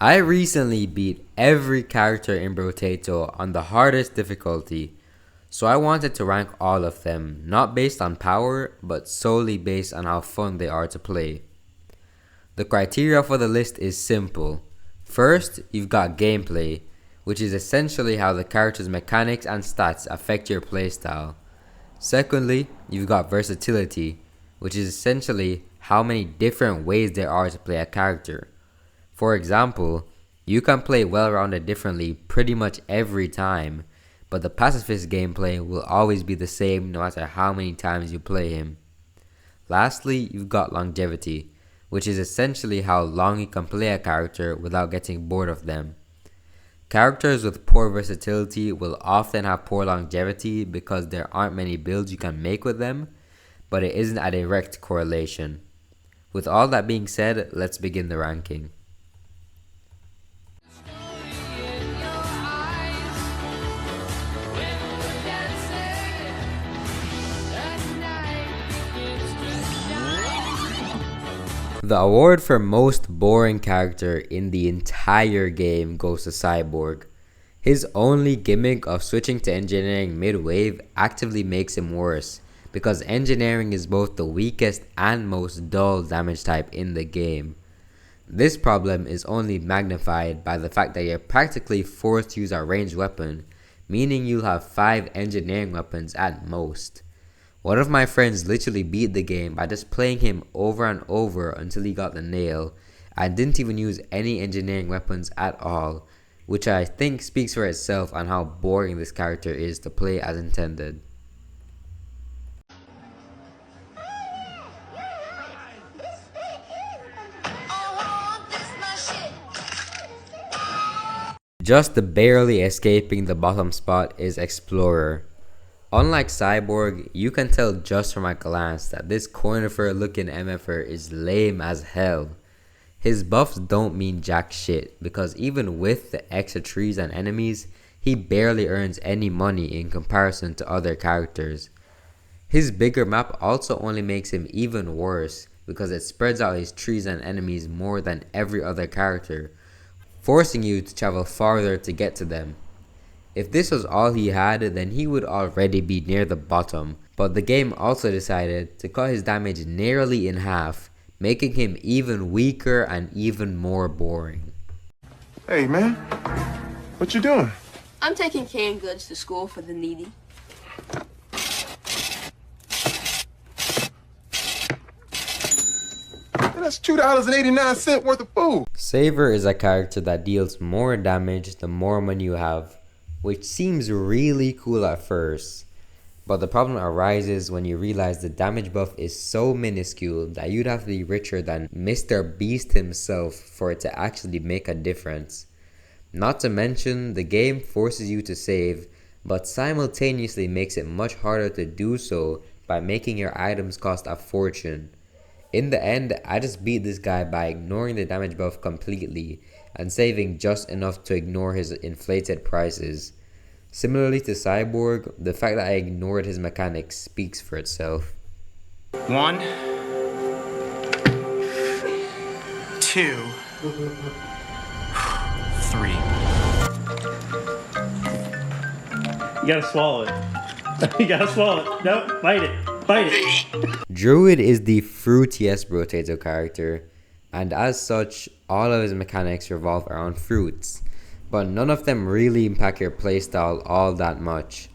I recently beat every character in Brotato on the hardest difficulty, so I wanted to rank all of them, not based on power, but solely based on how fun they are to play. The criteria for the list is simple. First, you've got gameplay, which is essentially how the character's mechanics and stats affect your playstyle. Secondly, you've got versatility, which is essentially how many different ways there are to play a character. For example, you can play well-rounded differently pretty much every time, but the pacifist gameplay will always be the same no matter how many times you play him. Lastly, you've got longevity, which is essentially how long you can play a character without getting bored of them. Characters with poor versatility will often have poor longevity because there aren't many builds you can make with them, but it isn't a direct correlation. With all that being said, let's begin the ranking. The award for most boring character in the entire game goes to Cyborg. His only gimmick of switching to engineering mid-wave actively makes him worse, because engineering is both the weakest and most dull damage type in the game. This problem is only magnified by the fact that you're practically forced to use a ranged weapon, meaning you'll have 5 engineering weapons at most. One of my friends literally beat the game by just playing him over and over until he got the nail, and didn't even use any engineering weapons at all, which I think speaks for itself on how boring this character is to play as intended. Just barely escaping the bottom spot is Explorer. Unlike Cyborg, you can tell just from a glance that this cornifer looking MFer is lame as hell. His buffs don't mean jack shit, because even with the extra trees and enemies, he barely earns any money in comparison to other characters. His bigger map also only makes him even worse, because it spreads out his trees and enemies more than every other character, forcing you to travel farther to get to them. If this was all he had, then he would already be near the bottom, but the game also decided to cut his damage nearly in half, making him even weaker and even more boring. Hey man, what you doing? I'm taking canned goods to school for the needy. That's $2.89 worth of food. Saver is a character that deals more damage the more money you have, which seems really cool at first, but the problem arises when you realize the damage buff is so minuscule that you'd have to be richer than Mr. Beast himself for it to actually make a difference. Not to mention, the game forces you to save, but simultaneously makes it much harder to do so by making your items cost a fortune. In the end, I just beat this guy by ignoring the damage buff completely and saving just enough to ignore his inflated prices. Similarly to Cyborg, the fact that I ignored his mechanics speaks for itself. 1, 2, 3. You gotta swallow it. You gotta swallow it. No, bite it. Bite it. Druid is the fruitiest Brotato character, and as such, all of his mechanics revolve around fruits, but none of them really impact your playstyle all that much.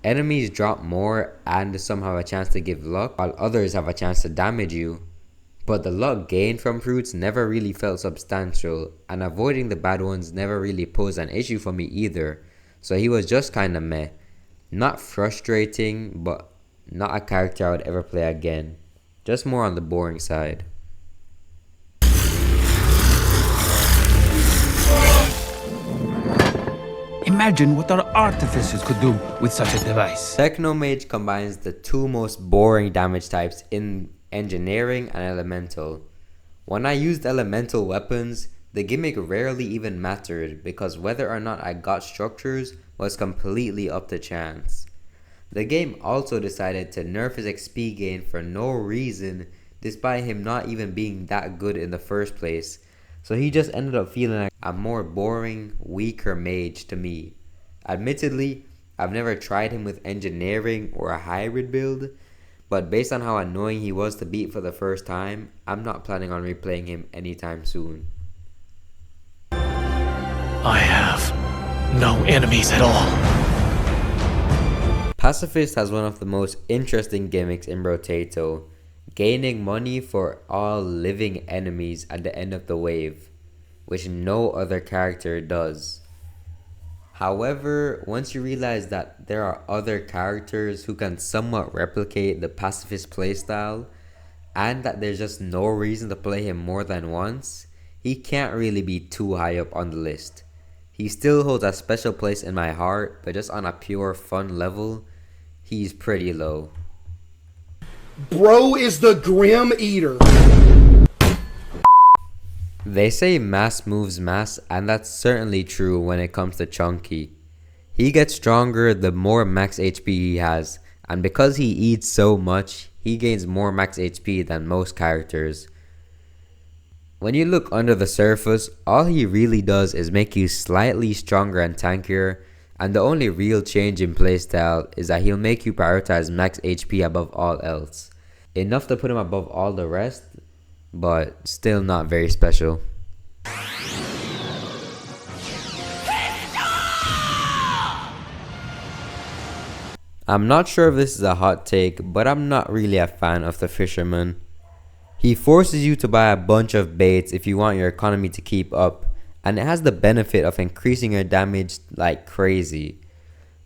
Enemies drop more and some have a chance to give luck, while others have a chance to damage you. But the luck gained from fruits never really felt substantial, and avoiding the bad ones never really posed an issue for me either, so he was just kinda meh. Not frustrating, but not a character I would ever play again. Just more on the boring side. Imagine what our artificers could do with such a device. Technomage combines the two most boring damage types in engineering and elemental. When I used elemental weapons, the gimmick rarely even mattered because whether or not I got structures was completely up to chance. The game also decided to nerf his XP gain for no reason, despite him not even being that good in the first place, So he just ended up feeling like a more boring, weaker mage to me. Admittedly, I've never tried him with engineering or a hybrid build, but based on how annoying he was to beat for the first time, I'm not planning on replaying him anytime soon. I have no enemies at all. Pacifist has one of the most interesting gimmicks in Brotato, gaining money for all living enemies at the end of the wave, which no other character does. However, once you realize that there are other characters who can somewhat replicate the Pacifist playstyle, and that there's just no reason to play him more than once, he can't really be too high up on the list. He still holds a special place in my heart, but just on a pure fun level, he's pretty low. Bro is the Grim Eater. They say mass moves mass, and that's certainly true when it comes to Chunky. He gets stronger the more max HP he has, and because he eats so much, he gains more max HP than most characters. When you look under the surface, all he really does is make you slightly stronger and tankier, and the only real change in playstyle is that he'll make you prioritize max HP above all else. Enough to put him above all the rest, but still not very special. I'm not sure if this is a hot take, but I'm not really a fan of the Fisherman. He forces you to buy a bunch of baits if you want your economy to keep up, and it has the benefit of increasing your damage like crazy.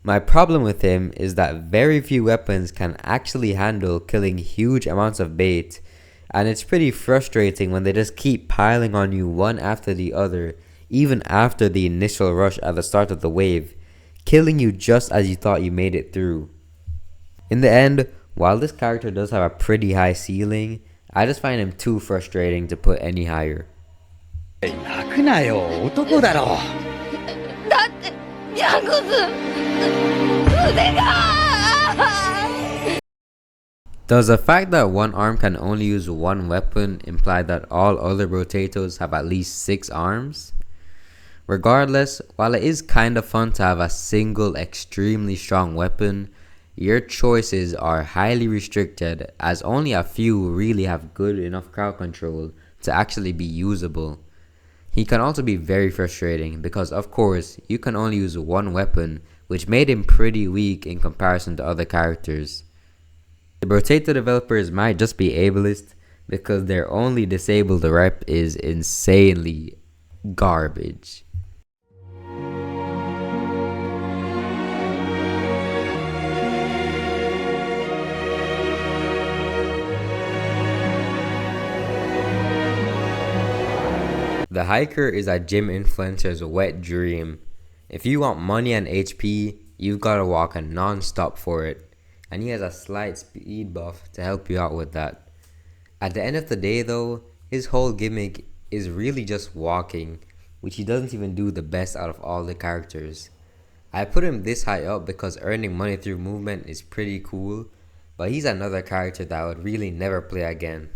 My problem with him is that very few weapons can actually handle killing huge amounts of bait, and it's pretty frustrating when they just keep piling on you one after the other, even after the initial rush at the start of the wave, killing you just as you thought you made it through. In the end, while this character does have a pretty high ceiling, I just find him too frustrating to put any higher. Does the fact that one arm can only use one weapon imply that all other Brotatos have at least 6 arms? Regardless, while it is kinda fun to have a single extremely strong weapon, your choices are highly restricted as only a few really have good enough crowd control to actually be usable. He can also be very frustrating because of course you can only use one weapon, which made him pretty weak in comparison to other characters. The Brotato developers might just be ableist because their only disabled rep is insanely garbage. The Hiker is a gym influencer's wet dream. If you want money and HP, you've gotta walk a non-stop for it. And he has a slight speed buff to help you out with that. At the end of the day though, his whole gimmick is really just walking, which he doesn't even do the best out of all the characters. I put him this high up because earning money through movement is pretty cool, but he's another character that I would really never play again.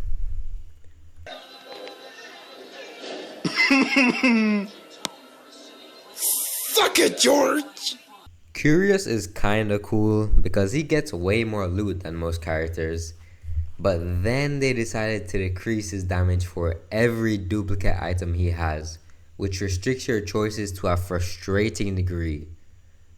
Suck it, George! Curious is kinda cool because he gets way more loot than most characters, but then they decided to decrease his damage for every duplicate item he has, which restricts your choices to a frustrating degree.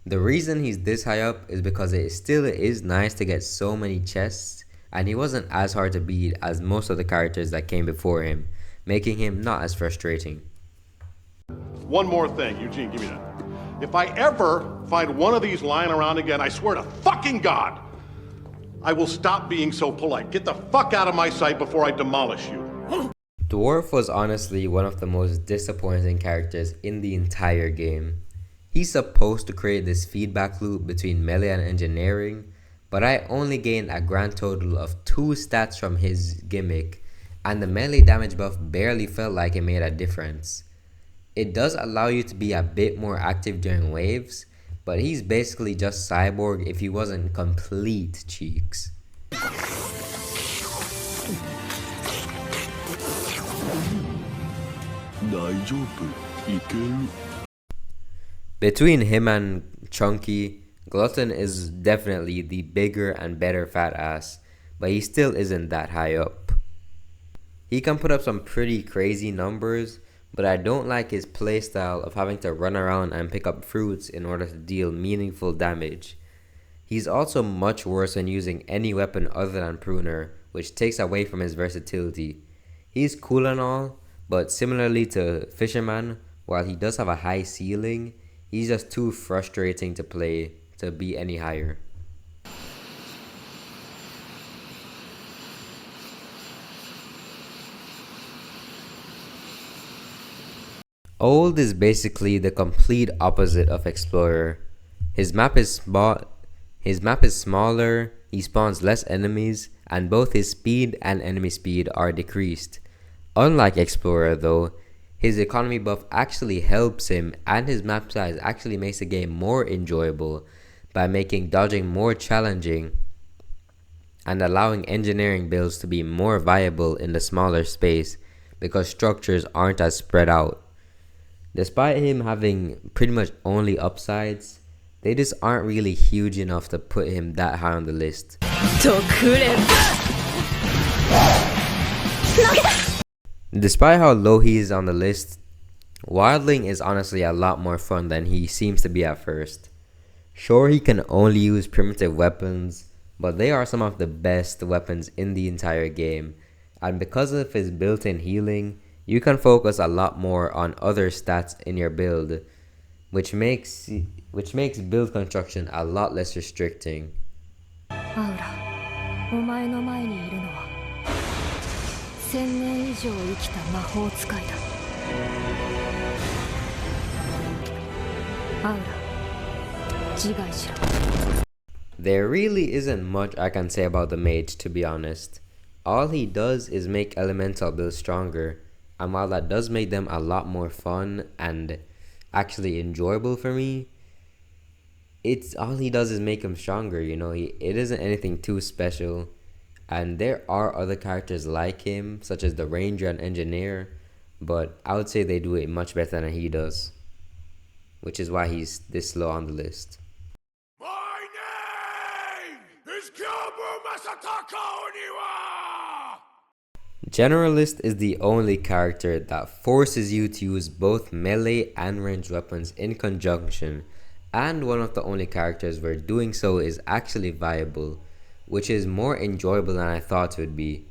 The reason he's this high up is because it still is nice to get so many chests, and he wasn't as hard to beat as most of the characters that came before him, making him not as frustrating. One more thing, Eugene, give me that. If I ever find one of these lying around again, I swear to fucking God, I will stop being so polite. Get the fuck out of my sight before I demolish you. Dwarf was honestly one of the most disappointing characters in the entire game. He's supposed to create this feedback loop between melee and engineering, but I only gained a grand total of 2 stats from his gimmick, and the melee damage buff barely felt like it made a difference. It does allow you to be a bit more active during waves, but he's basically just Cyborg if he wasn't complete cheeks. Between him and Chunky, Glutton is definitely the bigger and better fat ass, but he still isn't that high up. He can put up some pretty crazy numbers, but I don't like his playstyle of having to run around and pick up fruits in order to deal meaningful damage. He's also much worse when using any weapon other than Pruner, which takes away from his versatility. He's cool and all, but similarly to Fisherman, while he does have a high ceiling, he's just too frustrating to play to be any higher. Old is basically the complete opposite of Explorer. His map is smaller, he spawns less enemies, and both his speed and enemy speed are decreased. Unlike Explorer though, his economy buff actually helps him, and his map size actually makes the game more enjoyable by making dodging more challenging and allowing engineering builds to be more viable in the smaller space because structures aren't as spread out. Despite him having pretty much only upsides, they just aren't really huge enough to put him that high on the list. Despite how low he is on the list, Wildling is honestly a lot more fun than he seems to be at first. Sure, he can only use primitive weapons, but they are some of the best weapons in the entire game, and because of his built-in healing, you can focus a lot more on other stats in your build, which makes build construction a lot less restricting. There really isn't much I can say about the mage, to be honest. All he does is make elemental builds stronger, and while that does make them a lot more fun and actually enjoyable for me, it's all he does is make them stronger, you know. It isn't anything too special, and there are other characters like him, such as the Ranger and Engineer, but I would say they do it much better than he does, which is why he's this low on the list. My name is Kyobu Masataka Oniwa! Generalist is the only character that forces you to use both melee and ranged weapons in conjunction, and one of the only characters where doing so is actually viable, which is more enjoyable than I thought it would be.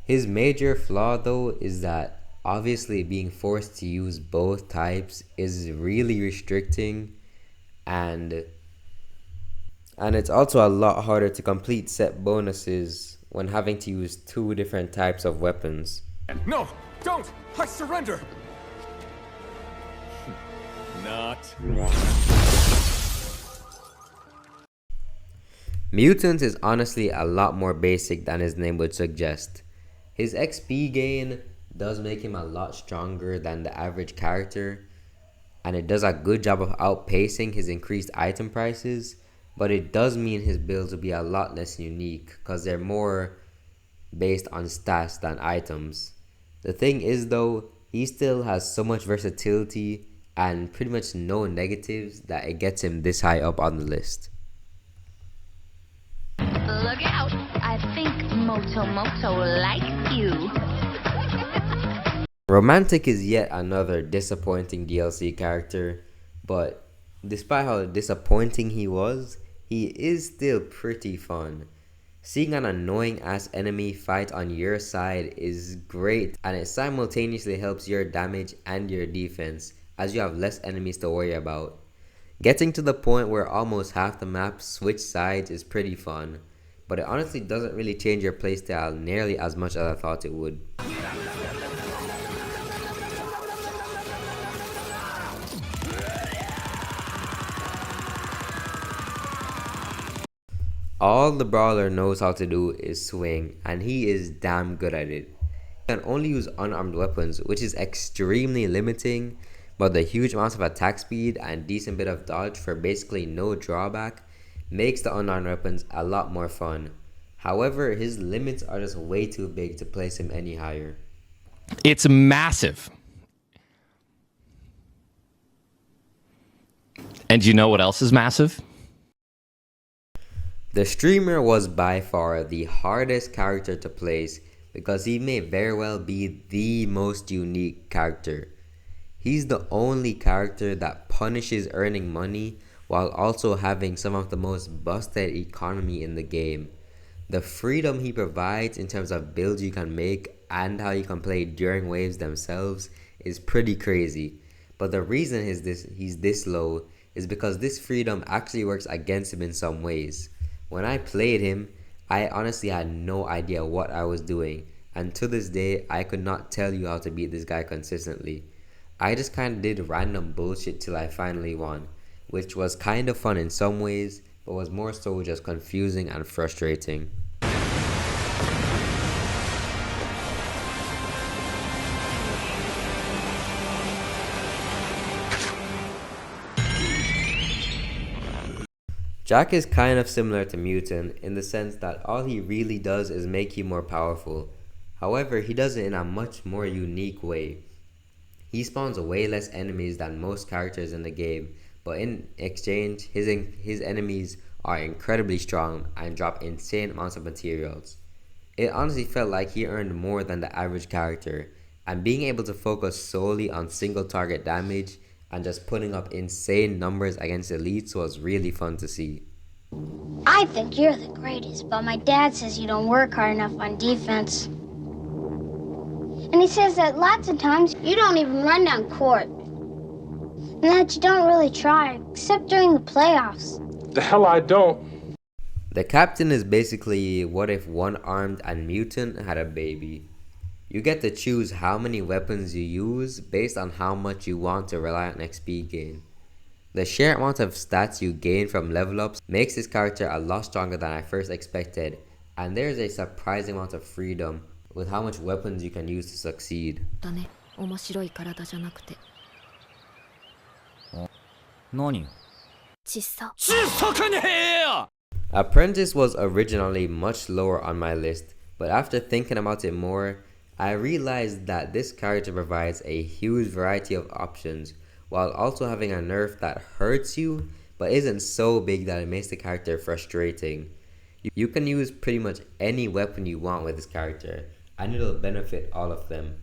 His major flaw though is that obviously being forced to use both types is really restricting, and it's also a lot harder to complete set bonuses when having to use two different types of weapons. No, don't! I surrender! Not. Mutant is honestly a lot more basic than his name would suggest. His XP gain does make him a lot stronger than the average character, and it does a good job of outpacing his increased item prices, but it does mean his builds will be a lot less unique because they're more based on stats than items. The thing is though, he still has so much versatility and pretty much no negatives that it gets him this high up on the list. Look out! I think Moto likes you. Romantic is yet another disappointing DLC character, but despite how disappointing he was, he is still pretty fun. Seeing an annoying ass enemy fight on your side is great, and it simultaneously helps your damage and your defense as you have less enemies to worry about. Getting to the point where almost half the map switch sides is pretty fun, but it honestly doesn't really change your playstyle nearly as much as I thought it would. All the brawler knows how to do is swing, and he is damn good at it. He can only use unarmed weapons, which is extremely limiting, but the huge amounts of attack speed and decent bit of dodge for basically no drawback makes the unarmed weapons a lot more fun. However, his limits are just way too big to place him any higher. It's massive. And you know what else is massive? The streamer was by far the hardest character to place because he may very well be the most unique character. He's the only character that punishes earning money while also having some of the most busted economy in the game. The freedom he provides in terms of builds you can make and how you can play during waves themselves is pretty crazy. But the reason he's this low is because this freedom actually works against him in some ways. When I played him, I honestly had no idea what I was doing, and to this day, I could not tell you how to beat this guy consistently. I just kind of did random bullshit till I finally won, which was kind of fun in some ways, but was more so just confusing and frustrating. Jack is kind of similar to Mutant in the sense that all he really does is make you more powerful. However, he does it in a much more unique way. He spawns way less enemies than most characters in the game, but in exchange, his enemies are incredibly strong and drop insane amounts of materials. It honestly felt like he earned more than the average character, and being able to focus solely on single target damage and just putting up insane numbers against elites was really fun to see. I think you're the greatest, but my dad says you don't work hard enough on defense. And he says that lots of times you don't even run down court. And that you don't really try, except during the playoffs. The hell I don't. The captain is basically what if One-Armed and Mutant had a baby. You get to choose how many weapons you use based on how much you want to rely on XP gain. The sheer amount of stats you gain from level ups makes this character a lot stronger than I first expected, and there is a surprising amount of freedom with how much weapons you can use to succeed. Apprentice was originally much lower on my list, but after thinking about it more, I realized that this character provides a huge variety of options while also having a nerf that hurts you but isn't so big that it makes the character frustrating. You can use pretty much any weapon you want with this character and it'll benefit all of them.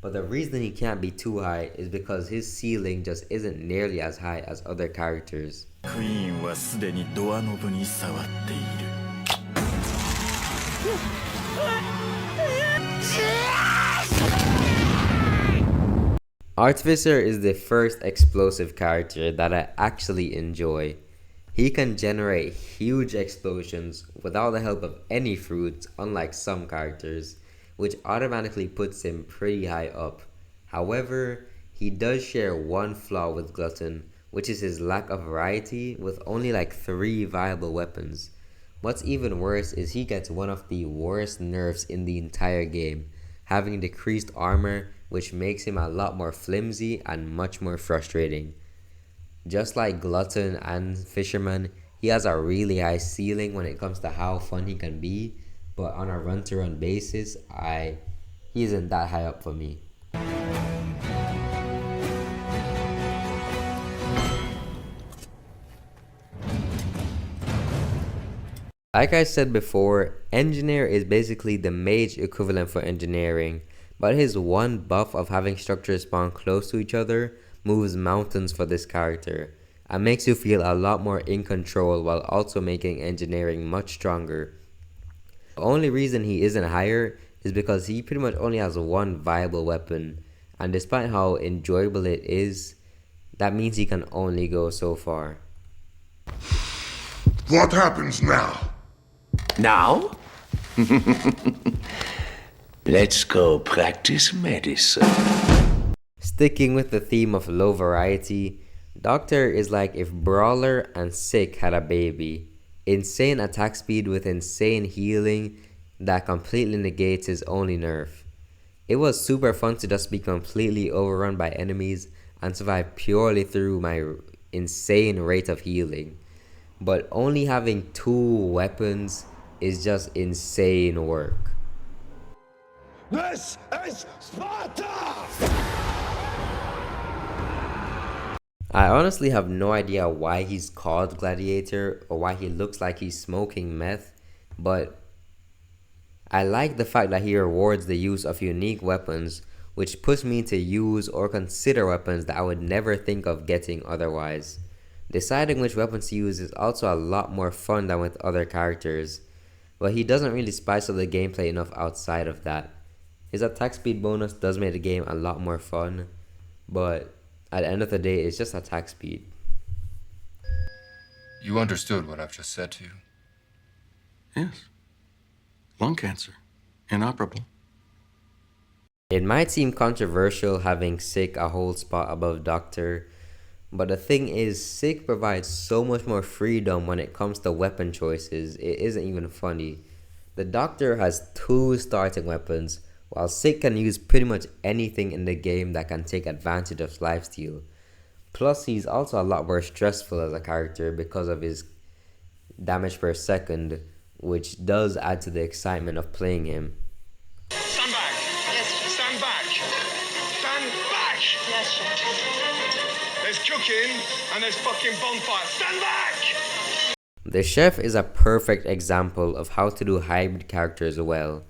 But the reason he can't be too high is because his ceiling just isn't nearly as high as other characters. Queen はすでにドアノブに触っている。Artificer is the first explosive character that I actually enjoy. He can generate huge explosions without the help of any fruits, unlike some characters, which automatically puts him pretty high up. However, he does share one flaw with Glutton, which is his lack of variety with only like 3 viable weapons. What's even worse is he gets one of the worst nerfs in the entire game, having decreased armor, which makes him a lot more flimsy and much more frustrating. Just like Glutton and Fisherman, he has a really high ceiling when it comes to how fun he can be, but on a run-to-run basis, he isn't that high up for me. Like I said before, Engineer is basically the mage equivalent for engineering, but his one buff of having structures spawn close to each other moves mountains for this character and makes you feel a lot more in control while also making engineering much stronger. The only reason he isn't higher is because he pretty much only has one viable weapon, and despite how enjoyable it is, that means he can only go so far. What happens now? Now? Let's go practice medicine. Sticking with the theme of low variety, Doctor is like if Brawler and Sick had a baby. Insane attack speed with insane healing that completely negates his only nerf. It was super fun to just be completely overrun by enemies and survive purely through my insane rate of healing. But only having 2 weapons is just insane work. This is Sparta! I honestly have no idea why he's called Gladiator or why he looks like he's smoking meth, but I like the fact that he rewards the use of unique weapons, which push me to use or consider weapons that I would never think of getting otherwise. Deciding which weapons to use is also a lot more fun than with other characters, but he doesn't really spice up the gameplay enough outside of that. His attack speed bonus does make the game a lot more fun, but at the end of the day, it's just attack speed. You understood what I've just said to you. Yes. Lung cancer. Inoperable. It might seem controversial having Sick a whole spot above Doctor, but the thing is, Sick provides so much more freedom when it comes to weapon choices, it isn't even funny. The Doctor has 2 starting weapons, while Sick can use pretty much anything in the game that can take advantage of lifesteal. Plus, he's also a lot more stressful as a character because of his damage per second, which does add to the excitement of playing him. Stand back! Yes, stand back! Stand back! Yes, chef. There's cooking and there's fucking bonfire. Stand back! The chef is a perfect example of how to do hybrid characters well.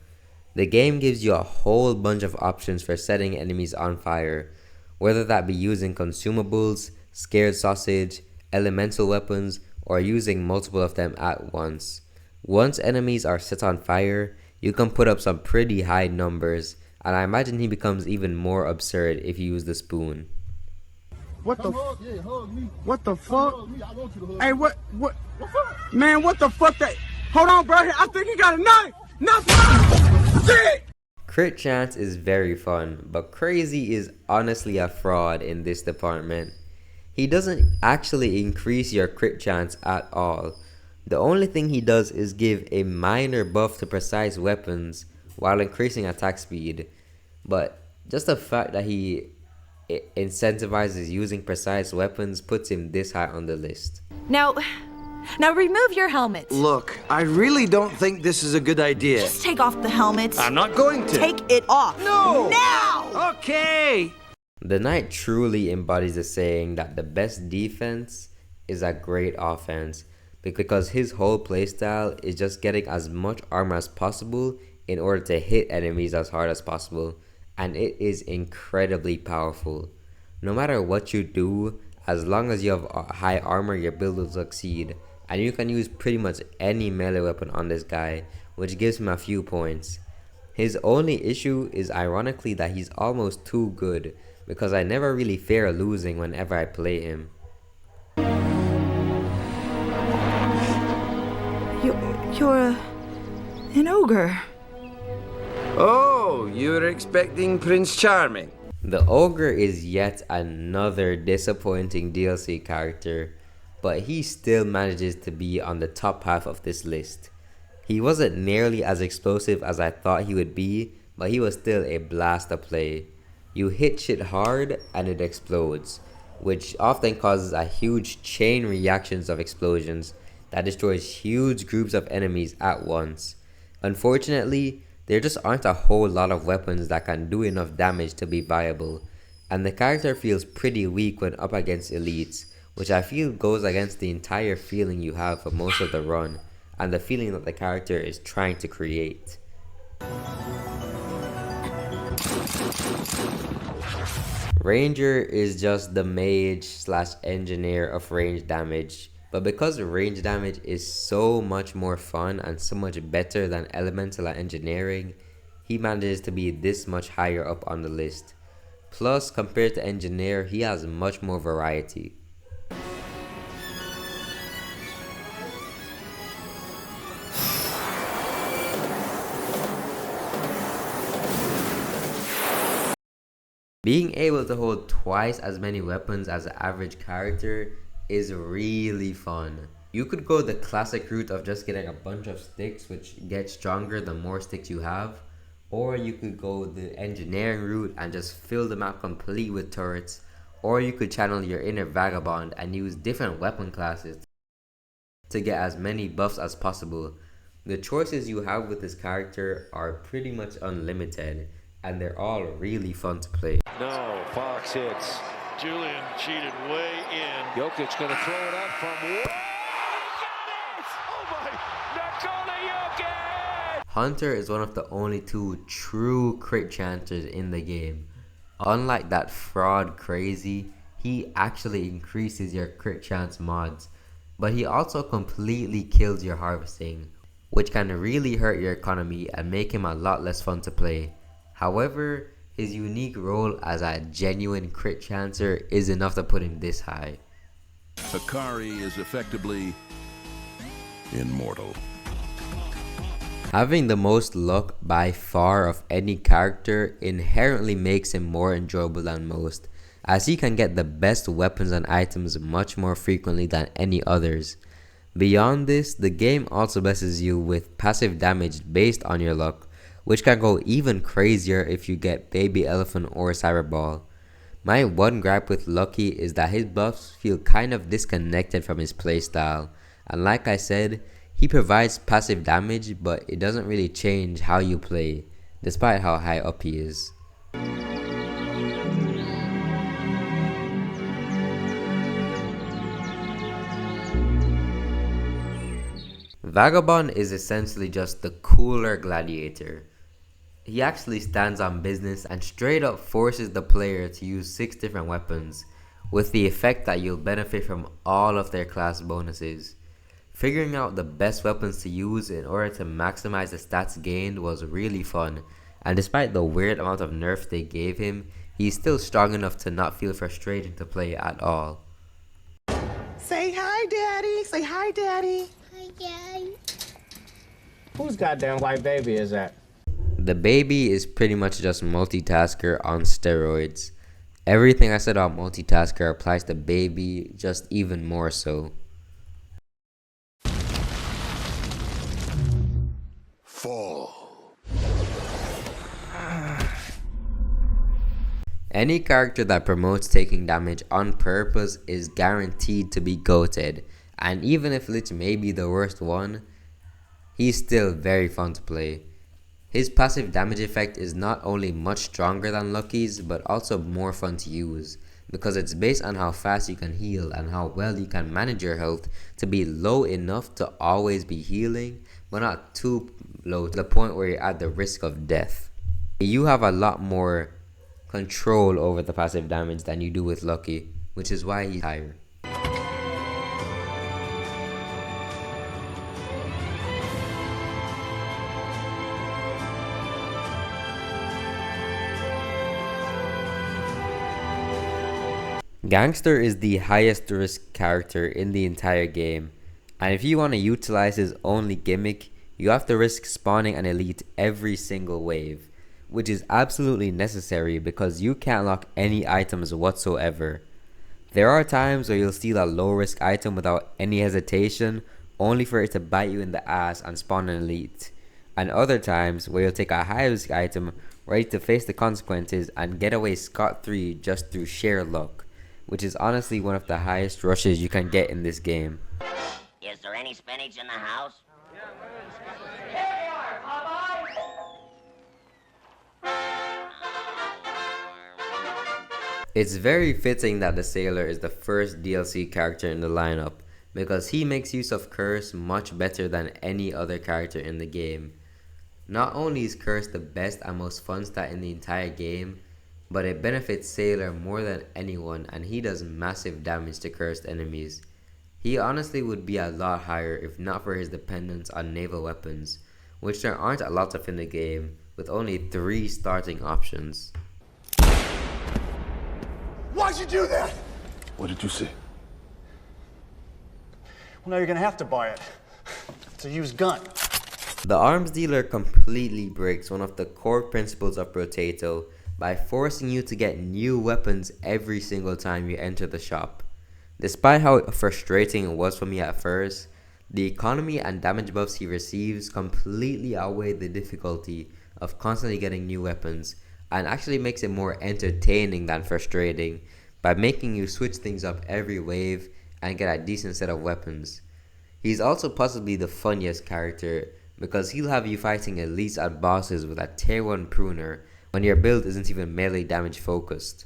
The game gives you a whole bunch of options for setting enemies on fire, whether that be using consumables, scared sausage, elemental weapons, or using multiple of them at once. Once enemies are set on fire, you can put up some pretty high numbers, and I imagine he becomes even more absurd if you use the spoon. What the fuck? Hey, what? Man, what the fuck that? Hold on, bro. I think he got a knife. Crit chance is very fun, but Crazy is honestly a fraud in this department. He doesn't actually increase your crit chance at all. The only thing he does is give a minor buff to precise weapons while increasing attack speed, but just the fact that he incentivizes using precise weapons puts him this high on the list. Now remove your helmets. Look, I really don't think this is a good idea. Just take off the helmets. I'm not going to. Take it off. No! Now! Okay! The Knight truly embodies the saying that the best defense is a great offense, because his whole playstyle is just getting as much armor as possible in order to hit enemies as hard as possible, and it is incredibly powerful. No matter what you do, as long as you have high armor, your build will succeed, and you can use pretty much any melee weapon on this guy, which gives him a few points. His only issue is ironically that he's almost too good, because I never really fear losing whenever I play him. You're an ogre. Oh, you were expecting Prince Charming. The Ogre is yet another disappointing DLC character, but he still manages to be on the top half of this list. He wasn't nearly as explosive as I thought he would be, but he was still a blast to play. You hit shit hard and it explodes, which often causes a huge chain reactions of explosions that destroys huge groups of enemies at once. Unfortunately, there just aren't a whole lot of weapons that can do enough damage to be viable, and the character feels pretty weak when up against elites, which I feel goes against the entire feeling you have for most of the run, and the feeling that the character is trying to create. Ranger is just the mage / engineer of range damage, but because range damage is so much more fun and so much better than elemental and engineering, he manages to be this much higher up on the list. Plus, compared to engineer, he has much more variety. Being able to hold twice as many weapons as an average character is really fun. You could go the classic route of just getting a bunch of sticks, which gets stronger the more sticks you have, or you could go the engineering route and just fill the map complete with turrets, or you could channel your inner vagabond and use different weapon classes to get as many buffs as possible. The choices you have with this character are pretty much unlimited, and they're all really fun to play. No, Fox hits. Julian cheated way in. Jokic going to throw it up from way. Oh my, Nikola Jokic! Hunter is one of the only two true crit chancers in the game. Unlike that fraud Crazy, he actually increases your crit chance mods, but he also completely kills your harvesting, which can really hurt your economy and make him a lot less fun to play. However, his unique role as a genuine crit chancer is enough to put him this high. Hikari is effectively immortal. Having the most luck by far of any character inherently makes him more enjoyable than most, as he can get the best weapons and items much more frequently than any others. Beyond this, the game also blesses you with passive damage based on your luck, which can go even crazier if you get Baby Elephant or Cyberball. My one gripe with Lucky is that his buffs feel kind of disconnected from his playstyle, and like I said, he provides passive damage, but it doesn't really change how you play, despite how high up he is. Vagabond is essentially just the cooler gladiator. He actually stands on business and straight up forces the player to use 6 different weapons, with the effect that you'll benefit from all of their class bonuses. Figuring out the best weapons to use in order to maximize the stats gained was really fun, and despite the weird amount of nerfs they gave him, he's still strong enough to not feel frustrating to play at all. Say hi, Daddy. Say hi, Daddy. Hi, Daddy. Whose goddamn white baby is that? The baby is pretty much just multitasker on steroids. Everything I said about multitasker applies to baby, just even more so. Fall. Any character that promotes taking damage on purpose is guaranteed to be goated, and even if Lich may be the worst one, he's still very fun to play. His passive damage effect is not only much stronger than Lucky's, but also more fun to use, because it's based on how fast you can heal and how well you can manage your health to be low enough to always be healing, but not too low to the point where you're at the risk of death. You have a lot more control over the passive damage than you do with Lucky, which is why he's higher. Gangster is the highest risk character in the entire game, and if you want to utilize his only gimmick, you have to risk spawning an elite every single wave, which is absolutely necessary because you can't lock any items whatsoever. There are times where you'll steal a low risk item without any hesitation, only for it to bite you in the ass and spawn an elite, and other times where you'll take a high risk item ready to face the consequences and get away scot-free just through sheer luck, which is honestly one of the highest rushes you can get in this game. Is there any spinach in the house? It's very fitting that the Sailor is the first DLC character in the lineup, because he makes use of Curse much better than any other character in the game. Not only is Curse the best and most fun stat in the entire game, but it benefits Sailor more than anyone, and he does massive damage to cursed enemies. He honestly would be a lot higher if not for his dependence on naval weapons, which there aren't a lot of in the game, with only 3 starting options. Why'd you do that? What did you say? Well, now you're gonna have to buy it. It's a used gun. The arms dealer completely breaks one of the core principles of Brotato by forcing you to get new weapons every single time you enter the shop. Despite how frustrating it was for me at first, the economy and damage buffs he receives completely outweigh the difficulty of constantly getting new weapons, and actually makes it more entertaining than frustrating by making you switch things up every wave and get a decent set of weapons. He's also possibly the funniest character because he'll have you fighting elites and bosses with a tier 1 pruner when your build isn't even melee damage focused.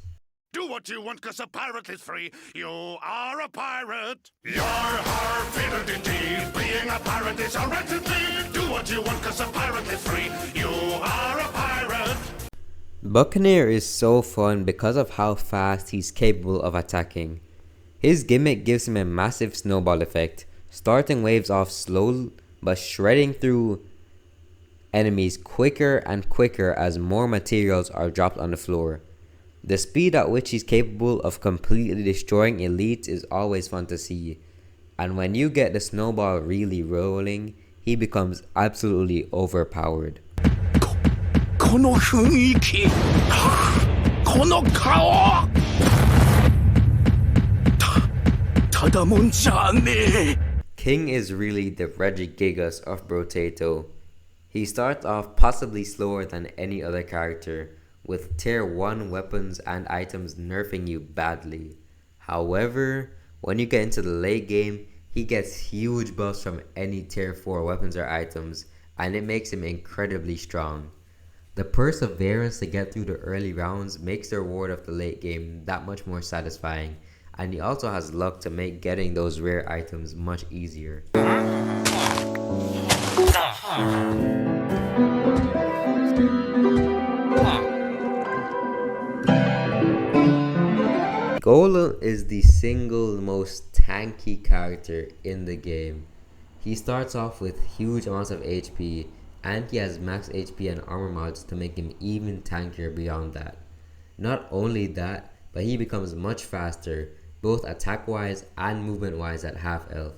Do what what you want cause a pirate is free. You are a pirate. Yar-har, fiddle-dee-dee. Being a pirate is a right-to-be. Do what you want cause a pirate is free. You are a pirate. Buccaneer is so fun because of how fast he's capable of attacking. His gimmick gives him a massive snowball effect, starting waves off slow but shredding through enemies quicker and quicker as more materials are dropped on the floor. The speed at which he's capable of completely destroying elites is always fun to see, and when you get the snowball really rolling, he becomes absolutely overpowered. この雰囲気この顔ただもんじゃねえ King is really the Regigigas of Brotato. He starts off possibly slower than any other character, with tier 1 weapons and items nerfing you badly. However, when you get into the late game, he gets huge buffs from any tier 4 weapons or items, and it makes him incredibly strong. The perseverance to get through the early rounds makes the reward of the late game that much more satisfying, and he also has luck to make getting those rare items much easier. Golem is the single most tanky character in the game. He starts off with huge amounts of HP, and he has max HP and armor mods to make him even tankier beyond that. Not only that, but he becomes much faster, both attack wise and movement wise at half health.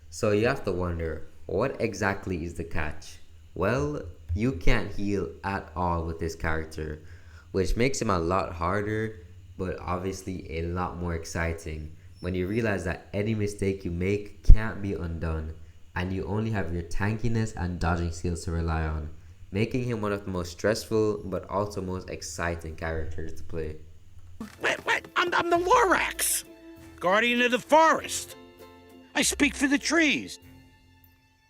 So you have to wonder, what exactly is the catch? Well, you can't heal at all with this character, which makes him a lot harder, but obviously a lot more exciting when you realize that any mistake you make can't be undone, and you only have your tankiness and dodging skills to rely on, making him one of the most stressful but also most exciting characters to play. Wait, I'm the Lorax, guardian of the forest. I speak for the trees.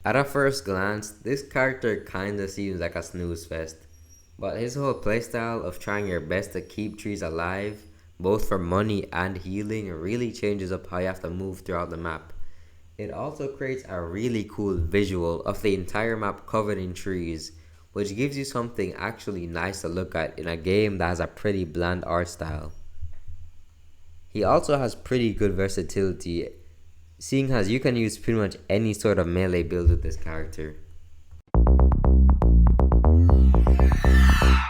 At a first glance, this character kinda seems like a snooze fest, but his whole playstyle of trying your best to keep trees alive, both for money and healing, really changes up how you have to move throughout the map. It also creates a really cool visual of the entire map covered in trees, which gives you something actually nice to look at in a game that has a pretty bland art style. He also has pretty good versatility, seeing as you can use pretty much any sort of melee build with this character.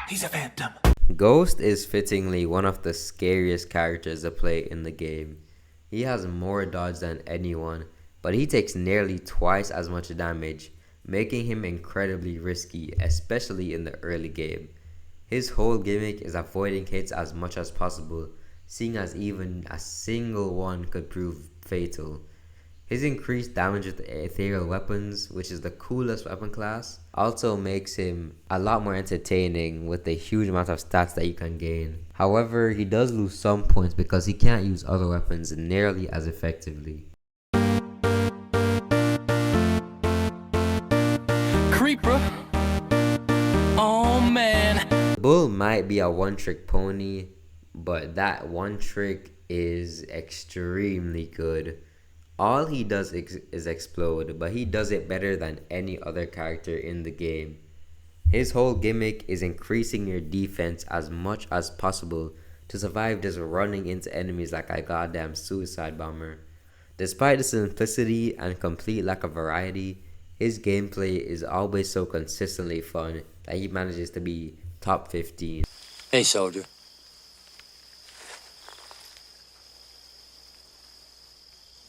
He's a phantom. Ghost is fittingly one of the scariest characters to play in the game. He has more dodge than anyone, but he takes nearly twice as much damage, making him incredibly risky, especially in the early game. His whole gimmick is avoiding hits as much as possible, seeing as even a single one could prove fatal. His increased damage with ethereal weapons, which is the coolest weapon class, also makes him a lot more entertaining with the huge amount of stats that you can gain. However, he does lose some points because he can't use other weapons nearly as effectively. Creeper. Oh man. Bull might be a one-trick pony, but that one trick is extremely good. All he does is explode, but he does it better than any other character in the game. His whole gimmick is increasing your defense as much as possible to survive just running into enemies like a goddamn suicide bomber. Despite the simplicity and complete lack of variety, his gameplay is always so consistently fun that he manages to be top 15. Hey, soldier.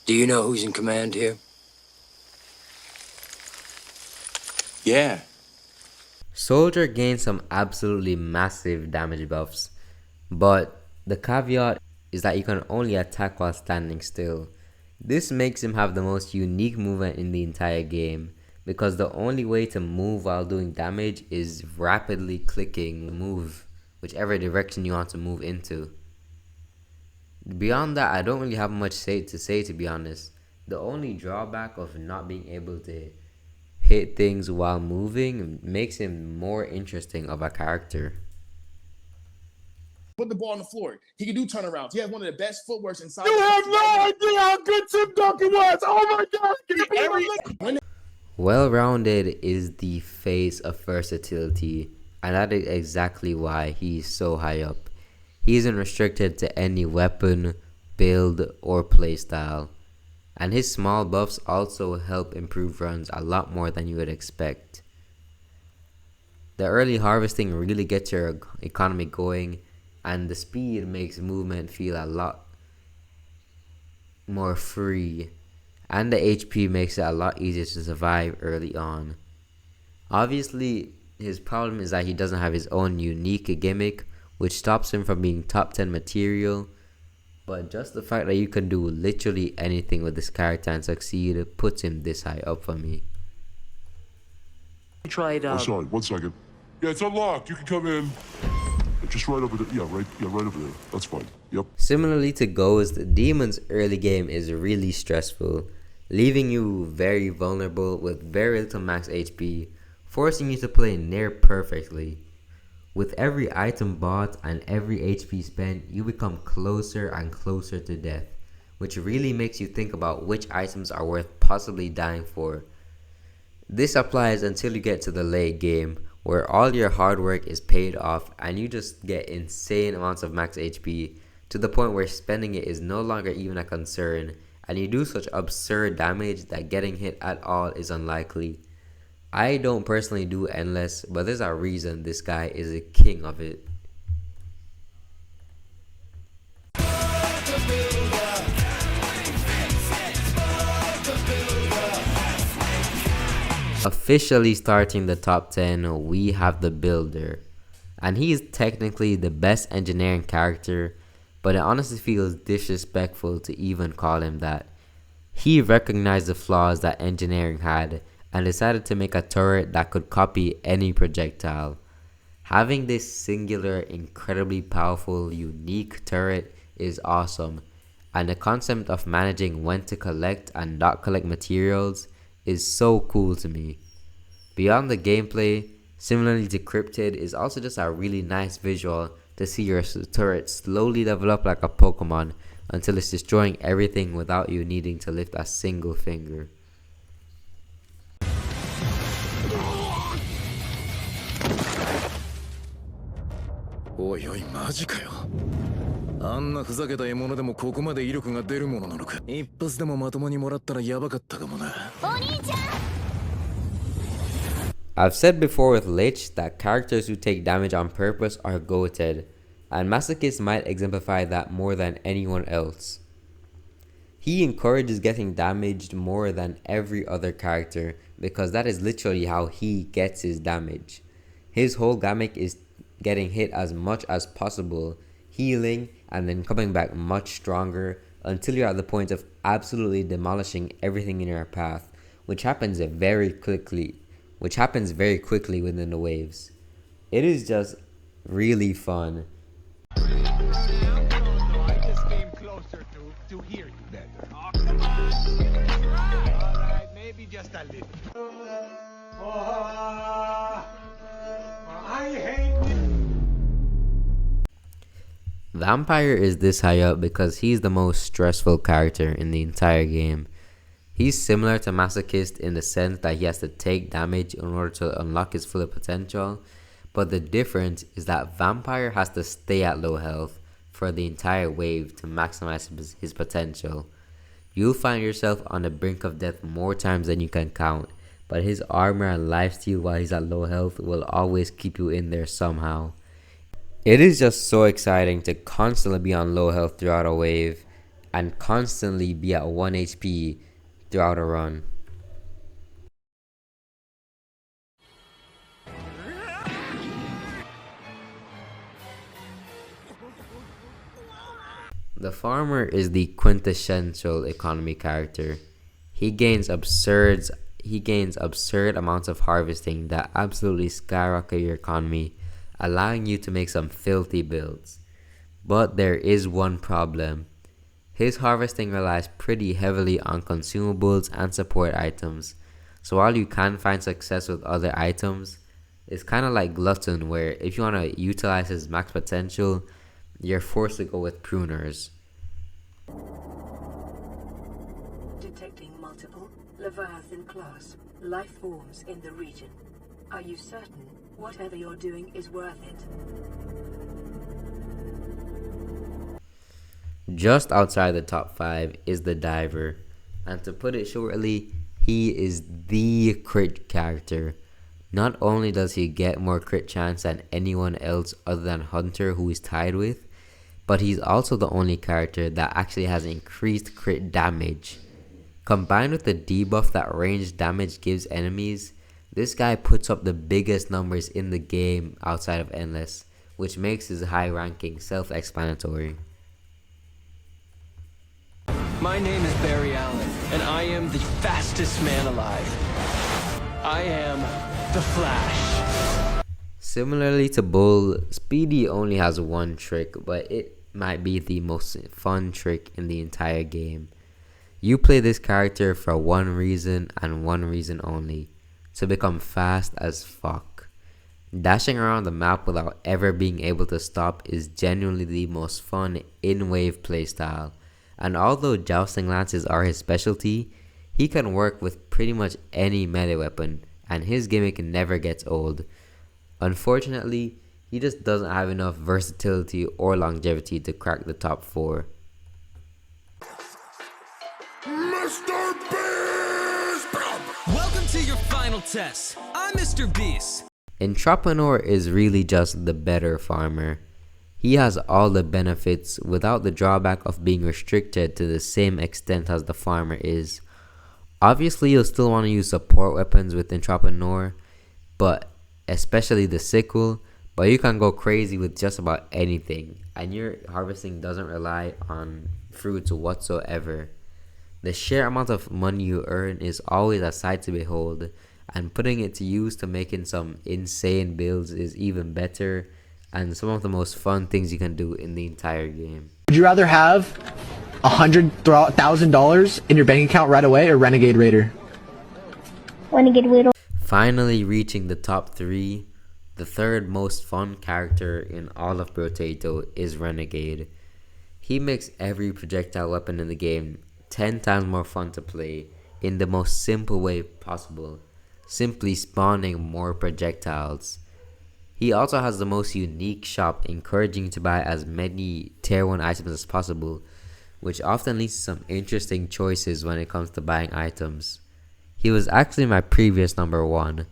Do you know who's in command here? Yeah. Soldier gains some absolutely massive damage buffs, but the caveat is that you can only attack while standing still. This makes him have the most unique movement in the entire game, because the only way to move while doing damage is rapidly clicking move whichever direction you want to move into. Beyond that, I don't really have much to say to be honest. The only drawback of not being able to hit things while moving makes him more interesting of a character. Put the ball on the floor. He can do turnarounds. He has one of the best footworks inside. You have no idea how good Tim Duncan was. Oh my God! Well-rounded is the face of versatility, and that is exactly why he's so high up. He isn't restricted to any weapon, build, or playstyle. And his small buffs also help improve runs a lot more than you would expect. The early harvesting really gets your economy going, and the speed makes movement feel a lot more free, and the HP makes it a lot easier to survive early on. Obviously, his problem is that he doesn't have his own unique gimmick, which stops him from being top 10 material, but just the fact that you can do literally anything with this character and succeed puts him this high up for me. Tried. Oh, sorry. 1 second. Yeah, it's unlocked. You can come in. Just right over there. Yeah, right over there. That's fine. Yep. Similarly to Ghost, Demon's early game is really stressful, leaving you very vulnerable with very little max HP, forcing you to play near perfectly. With every item bought and every HP spent, you become closer and closer to death, which really makes you think about which items are worth possibly dying for. This applies until you get to the late game, where all your hard work is paid off and you just get insane amounts of max HP, to the point where spending it is no longer even a concern, and you do such absurd damage that getting hit at all is unlikely. I don't personally do endless, but there's a reason this guy is a king of it. Officially starting the top 10, we have the Builder, and he is technically the best engineering character, but it honestly feels disrespectful to even call him that. He recognized the flaws that engineering had and decided to make a turret that could copy any projectile. Having this singular, incredibly powerful, unique turret is awesome, and the concept of managing when to collect and not collect materials is so cool to me. Beyond the gameplay, similarly to Cryptid, is also just a really nice visual to see your turret slowly develop like a Pokemon until it's destroying everything without you needing to lift a single finger. Oi, マジかよ。あんなふざけた獲物でもここまで威力が出るものなのか。一発でもまともにもらったらやばかったかもな。お兄ちゃん! I've said before with Lich that characters who take damage on purpose are goated, and Masochist might exemplify that more than anyone else. He encourages getting damaged more than every other character because that is literally how he gets his damage. His whole gimmick is getting hit as much as possible, healing, and then coming back much stronger until you're at the point of absolutely demolishing everything in your path, which happens very quickly within the waves. It is just really fun. Vampire is this high up because he's the most stressful character in the entire game. He's similar to Masochist in the sense that he has to take damage in order to unlock his full potential, but the difference is that Vampire has to stay at low health for the entire wave to maximize his potential. You'll find yourself on the brink of death more times than you can count, but his armor and lifesteal while he's at low health will always keep you in there somehow. It is just so exciting to constantly be on low health throughout a wave and constantly be at 1 HP throughout a run. The Farmer is the quintessential economy character. He gains absurd amounts of harvesting that absolutely skyrocket your economy, allowing you to make some filthy builds. But there is one problem. His harvesting relies pretty heavily on consumables and support items, so while you can find success with other items, it's kind of like Glutton, where if you want to utilize his max potential, you're forced to go with pruners. Detecting multiple Leviathan class life forms in the region. Are you certain whatever you're doing is worth it? Just outside the top 5 is the diver, and to put it shortly, he is the crit character. Not only does he get more crit chance than anyone else other than Hunter, who he's tied with, but he's also the only character that actually has increased crit damage. Combined with the debuff that ranged damage gives enemies, this guy puts up the biggest numbers in the game outside of Endless, which makes his high ranking self-explanatory. My name is Barry Allen, and I am the fastest man alive. I am the Flash. Similarly to Bull, Speedy only has one trick, but it might be the most fun trick in the entire game. You play this character for one reason and one reason only: to become fast as fuck. Dashing around the map without ever being able to stop is genuinely the most fun in-wave playstyle. And although jousting lances are his specialty, he can work with pretty much any melee weapon, and his gimmick never gets old. Unfortunately, he just doesn't have enough versatility or longevity to crack the top 4. Mr. Beast! Welcome to your final test. I'm Mr. Beast. Entrepreneur is really just the better farmer. He has all the benefits without the drawback of being restricted to the same extent as the farmer is. Obviously, you'll still want to use support weapons with Entrepreneur, but especially the sickle, but you can go crazy with just about anything, and your harvesting doesn't rely on fruits whatsoever. The sheer amount of money you earn is always a sight to behold, and putting it to use to making some insane builds is even better, and some of the most fun things you can do in the entire game. Would you rather have $100,000 in your bank account right away or Renegade Raider? Renegade Raider. Finally reaching the top 3, the third most fun character in all of Brotato is Renegade. He makes every projectile weapon in the game 10 times more fun to play in the most simple way possible, simply spawning more projectiles. He also has the most unique shop, encouraging you to buy as many tier 1 items as possible, which often leads to some interesting choices when it comes to buying items. He was actually my previous number 1,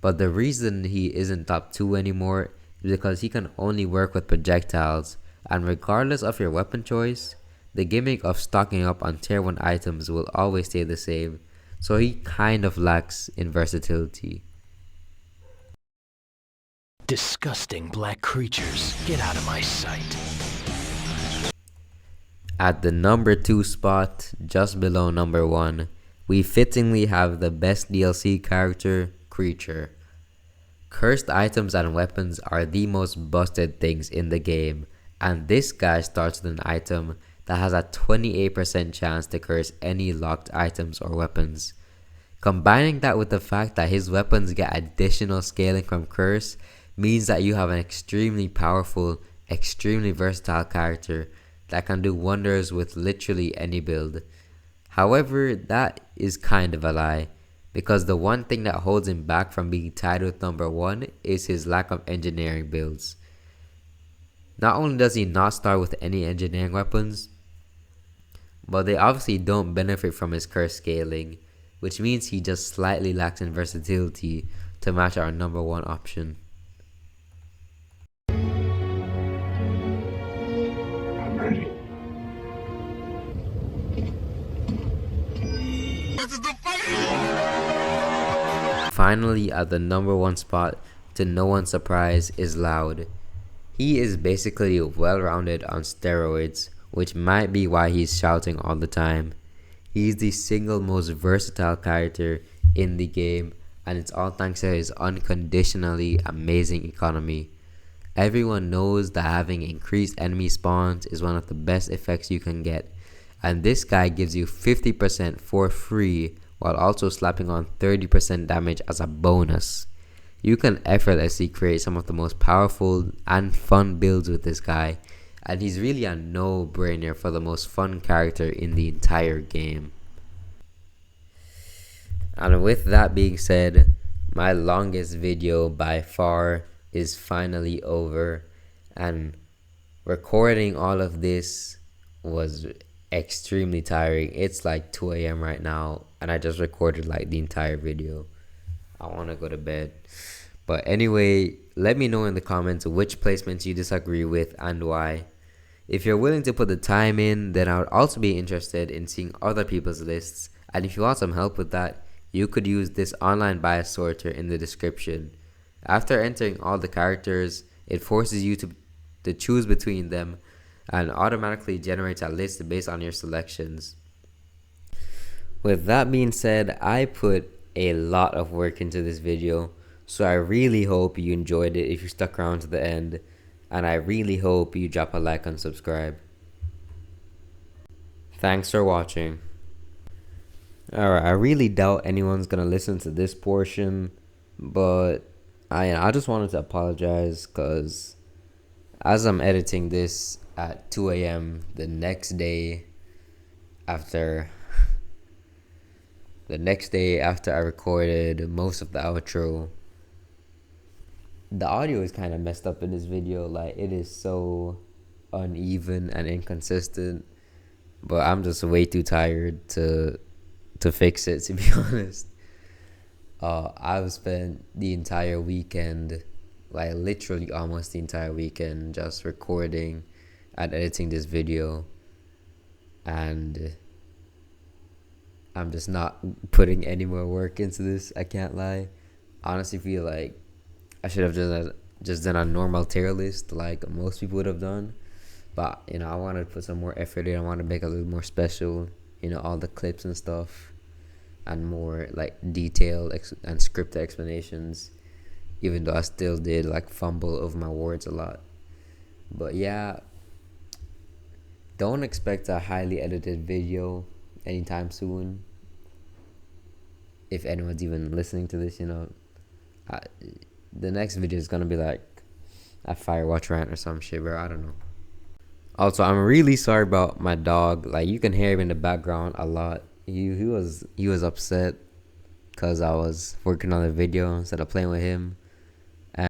but the reason he isn't top 2 anymore is because he can only work with projectiles, and regardless of your weapon choice, the gimmick of stocking up on tier 1 items will always stay the same, so he kind of lacks in versatility. Disgusting black creatures, get out of my sight. At the number 2 spot, just below number 1, we fittingly have the best DLC character, Creature. Cursed items and weapons are the most busted things in the game, and this guy starts with an item that has a 28% chance to curse any locked items or weapons. Combining that with the fact that his weapons get additional scaling from curse means that you have an extremely powerful, extremely versatile character that can do wonders with literally any build. However, that is kind of a lie, because the one thing that holds him back from being tied with number 1 is his lack of engineering builds. Not only does he not start with any engineering weapons, but they obviously don't benefit from his curse scaling, which means he just slightly lacks in versatility to match our number 1 option. I'm ready. Finally, at the number 1 spot, to no one's surprise, is Loud. He is basically well-rounded on steroids, which might be why he's shouting all the time. He's the single most versatile character in the game, and it's all thanks to his unconditionally amazing economy. Everyone knows that having increased enemy spawns is one of the best effects you can get, and this guy gives you 50% for free while also slapping on 30% damage as a bonus. You can effortlessly create some of the most powerful and fun builds with this guy, and he's really a no-brainer for the most fun character in the entire game. And with that being said, my longest video by far is finally over, and recording all of this was extremely tiring. It's like 2 a.m. right now, and I just recorded like the entire video. I want to go to bed. But anyway, let me know in the comments which placements you disagree with and why. If you're willing to put the time in, then I would also be interested in seeing other people's lists. And if you want some help with that, you could use this online bias sorter in the description. After entering all the characters, it forces you to choose between them and automatically generates a list based on your selections. With that being said, I put a lot of work into this video, so I really hope you enjoyed it if you stuck around to the end, and I really hope you drop a like and subscribe. Thanks for watching. Alright, I really doubt anyone's gonna listen to this portion, but I just wanted to apologize because as I'm editing this at 2 a.m. the next day after I recorded most of the outro, the audio is kind of messed up in this video. Like, it is so uneven and inconsistent, but I'm just way too tired to fix it, to be honest. I've spent the entire weekend, like literally almost the entire weekend, just recording and editing this video, and I'm just not putting any more work into this. I can't lie. I honestly feel like I should have just done a normal tier list like most people would have done, but you know, I wanted to put some more effort in. I want to make it a little more special, you know, all the clips and stuff, and more like detailed and scripted explanations, even though I still did like fumble over my words a lot. But yeah, don't expect a highly edited video anytime soon, if anyone's even listening to this. You know, the next video is gonna be like a Firewatch rant or some shit, bro. I don't know. Also, I'm really sorry about my dog. Like, you can hear him in the background a lot. He was upset because I was working on the video instead of playing with him.